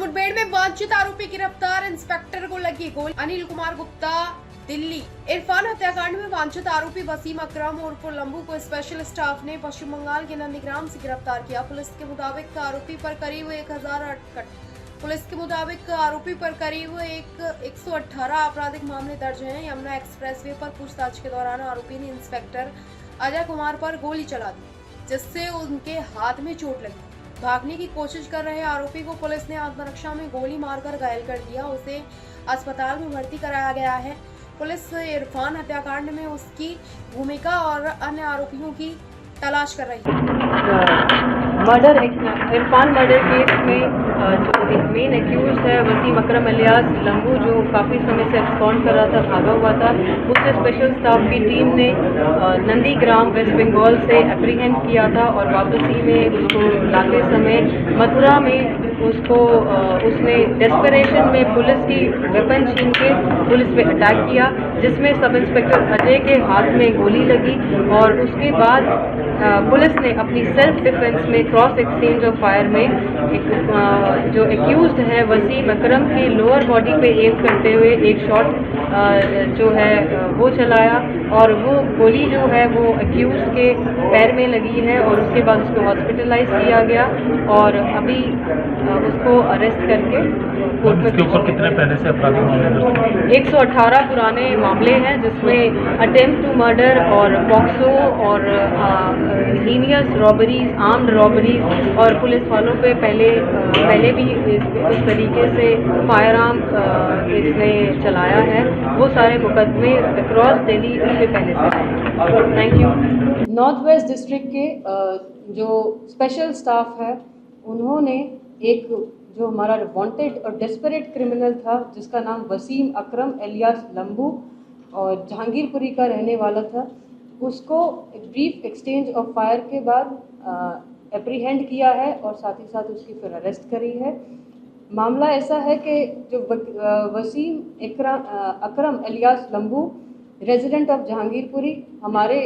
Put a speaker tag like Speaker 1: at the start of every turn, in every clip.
Speaker 1: मुठभेड़ में वांछित आरोपी गिरफ्तार, इंस्पेक्टर को लगी गोली। अनिल कुमार गुप्ता, दिल्ली। इरफान हत्याकांड में वांछित आरोपी वसीम अकरम उर्फ लंबू को स्पेशल स्टाफ ने पश्चिम बंगाल के नंदीग्राम से गिरफ्तार किया। पुलिस के मुताबिक आरोपी पर करीब 118 आपराधिक मामले दर्ज हैं। यमुना एक्सप्रेसवे पर पूछताछ के दौरान आरोपी ने इंस्पेक्टर अजय कुमार पर गोली चला दी, जिससे उनके हाथ में चोट लगी। भागने की कोशिश कर रहे आरोपी को पुलिस ने आत्मरक्षा में गोली मारकर घायल कर दिया। उसे अस्पताल में भर्ती कराया गया है। पुलिस इरफान हत्याकांड में उसकी भूमिका और अन्य आरोपियों की तलाश कर रही है।
Speaker 2: इरफान मर्डर केस में जो मेन एक्यूज है वसीम अकरम अलियास लंबू, जो काफ़ी समय से एब्सकॉन्ड कर रहा था, भागा हुआ था, उसे स्पेशल स्टाफ की टीम ने नंदीग्राम वेस्ट बंगाल से एप्रीहेंड किया था और वापसी में उसको लाते समय मथुरा में उसने डेस्परेशन में पुलिस की वेपन छीन के पुलिस पे अटैक किया, जिसमें सब इंस्पेक्टर अजय के हाथ में गोली लगी। और उसके बाद पुलिस ने अपनी सेल्फ डिफेंस में क्रॉस एक्सचेंज ऑफ फायर में जो एक्यूज्ड है वसीम अकरम की लोअर बॉडी पे एम करते हुए एक शॉट जो है वो चलाया और वो गोली जो है वो एक्यूज्ड के पैर में लगी है और उसके बाद उसको हॉस्पिटलाइज किया गया और अभी उसको अरेस्ट करके कोर्ट में।
Speaker 3: इसके ऊपर कितने पहले से आपराधिक मामले?
Speaker 2: 118 पुराने मामले हैं, जिसमें अटेम्प्ट टू मर्डर और पॉक्सो और हीनियस रॉबरीज, आर्म्ड रॉबरीज और पुलिस वालों पे पहले भी इस तरीके से फायर आर्म इसने चलाया है। वो सारे मुकदमे अक्रॉस दिल्ली इससे पहले से। Thank you.
Speaker 4: North west district के जो स्पेशल स्टाफ है, उन्होंने एक जो हमारा वांटेड और डेस्परेट क्रिमिनल था, जिसका नाम वसीम अकरम एलियास लंबू और जहांगीरपुरी का रहने वाला था, उसको एक ब्रीफ एक्सचेंज ऑफ फायर के बाद एप्रीहेंड किया है और साथ ही साथ उसकी फिर अरेस्ट करी है। मामला ऐसा है कि जो Wasim Akram alias Lambu resident of Jahangirpuri, हमारे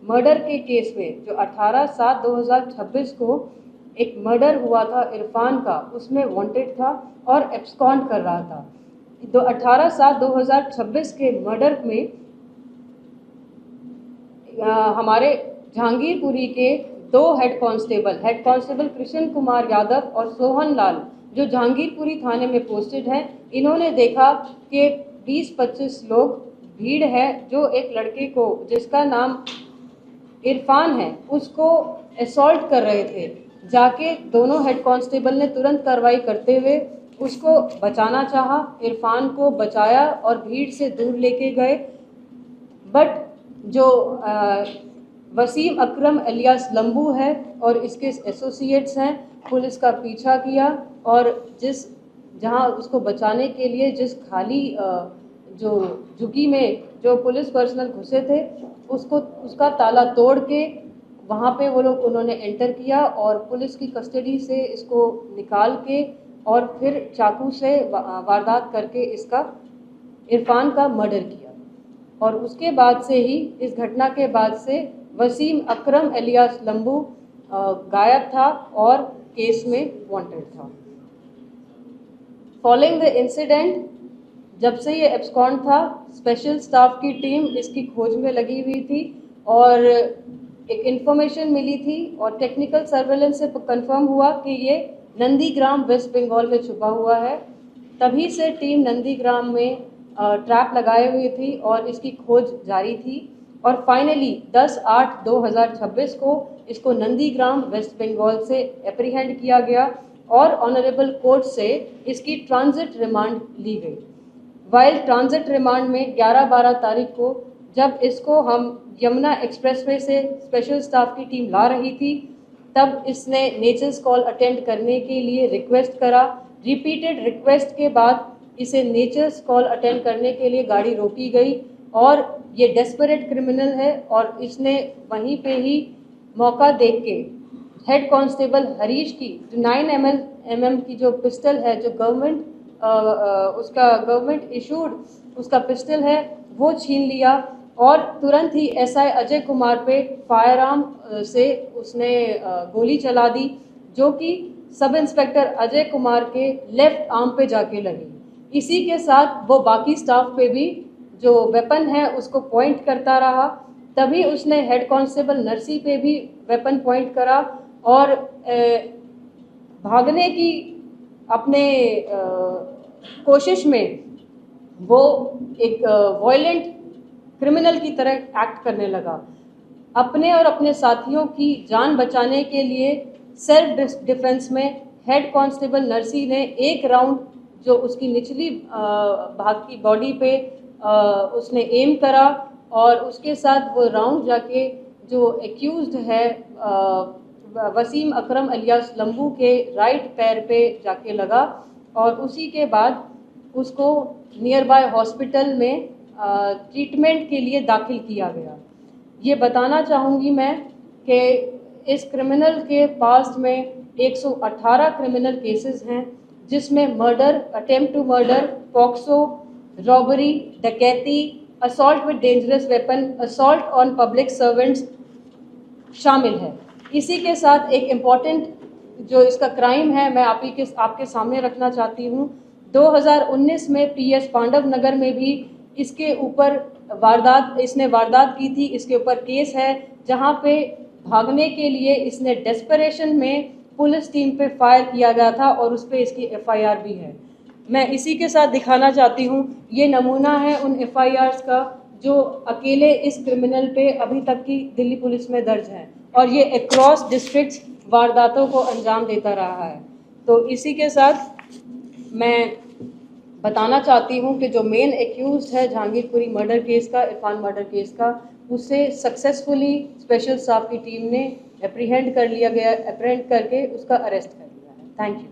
Speaker 4: मर्डर के केस में जो 18/7/2026 को एक मर्डर हुआ था इरफान का, उसमें वांटेड था और एब्सकॉन्ड कर रहा था। 18/7/2026 के मर्डर में हमारे जहांगीरपुरी के 2 हेड कांस्टेबल कृष्ण कुमार यादव और सोहन लाल, जो जहांगीरपुरी थाने में पोस्टेड हैं, इन्होंने देखा कि 20-25 लोग भीड़ है जो एक लड़के को, जिसका नाम इरफान है, उसको असॉल्ट कर रहे थे। जाके दोनों हेड कांस्टेबल ने तुरंत कार्रवाई करते हुए उसको बचाना चाहा, इरफान को बचाया और भीड़ से दूर लेके गए। बट जो वसीम अकरम एलियास लंबू है और इसके एसोसिएट्स हैं, पुलिस का पीछा किया और जहां उसको बचाने के लिए जिस खाली जो झुग्गी में जो पुलिस पर्सनल घुसे थे, उसका ताला तोड़ के वहाँ पे उन्होंने एंटर किया और पुलिस की कस्टडी से इसको निकाल के और फिर चाकू से वारदात करके इरफान का मर्डर किया। और उसके बाद से ही, इस घटना के बाद से वसीम अकरम एलियास लंबू गायब था और केस में वांटेड था। फॉलोइंग द इंसिडेंट, जब से ये एब्सकॉन्ड था, स्पेशल स्टाफ की टीम इसकी खोज में लगी हुई थी और एक इन्फॉर्मेशन मिली थी और टेक्निकल सर्वेलेंस से कंफर्म हुआ कि ये नंदीग्राम वेस्ट बंगाल में छुपा हुआ है। तभी से टीम नंदीग्राम में ट्रैप लगाए हुई थी और इसकी खोज जारी थी और फाइनली 10/8/2026 को इसको नंदीग्राम वेस्ट बंगाल से एप्रीहेंड किया गया और ऑनरेबल कोर्ट से इसकी ट्रांजिट रिमांड ली गई। वाइल ट्रांजिट रिमांड में 11-12 तारीख को जब इसको हम यमुना एक्सप्रेसवे से स्पेशल स्टाफ की टीम ला रही थी, तब इसने नेचर्स कॉल अटेंड करने के लिए रिक्वेस्ट करा। रिपीटेड रिक्वेस्ट के बाद इसे नेचर्स कॉल अटेंड करने के लिए गाड़ी रोकी गई और ये डेस्परेट क्रिमिनल है और इसने वहीं पे ही मौका देख के हेड कांस्टेबल हरीश की जो 9mm की जो पिस्टल है, जो गवर्नमेंट इशूड उसका पिस्टल है, वो छीन लिया और तुरंत ही एसआई अजय कुमार पे फायर आर्म से उसने गोली चला दी, जो कि सब इंस्पेक्टर अजय कुमार के लेफ्ट आर्म पे जाके लगी। इसी के साथ वो बाकी स्टाफ पे भी जो वेपन है उसको पॉइंट करता रहा। तभी उसने हेड कांस्टेबल नरसी पे भी वेपन पॉइंट करा और भागने की अपने कोशिश में वो एक वॉयलेंट क्रिमिनल की तरह एक्ट करने लगा। अपने और अपने साथियों की जान बचाने के लिए सेल्फ डिफेंस में हेड कांस्टेबल नरसी ने एक राउंड जो उसकी निचली भाग की बॉडी पे उसने एम करा और उसके साथ वो राउंड जाके जो एक्यूज्ड है वसीम अकरम अलियास लंबू के राइट पैर पे जाके लगा और उसी के बाद उसको नियर बाय हॉस्पिटल में ट्रीटमेंट के लिए दाखिल किया गया। ये बताना चाहूँगी मैं कि इस क्रिमिनल के पास्ट में 118 क्रिमिनल केसेस हैं, जिसमें murder, attempt to murder, POCSO, robbery, डकैती, assault with dangerous weapon, assault on public servants शामिल है। इसी के साथ एक इम्पॉर्टेंट जो इसका क्राइम है मैं आपके सामने रखना चाहती हूँ। 2019 में PS पांडव नगर में भी इसके ऊपर इसने वारदात की थी। इसके ऊपर केस है जहाँ पे भागने के लिए इसने डेस्परेशन में पुलिस टीम पे फायर किया गया था और उस पर इसकी FIR भी है। मैं इसी के साथ दिखाना चाहती हूँ, ये नमूना है उन FIRs का जो अकेले इस क्रिमिनल पे अभी तक की दिल्ली पुलिस में दर्ज है और ये अक्रॉस डिस्ट्रिक्ट्स वारदातों को अंजाम देता रहा है। तो इसी के साथ मैं बताना चाहती हूँ कि जो मेन एक्यूज्ड है जहांगीरपुरी मर्डर केस का, इरफान मर्डर केस का, उसे सक्सेसफुली स्पेशल स्टाफ की टीम ने एप्रीहेंड करके उसका अरेस्ट कर लिया है। Thank you.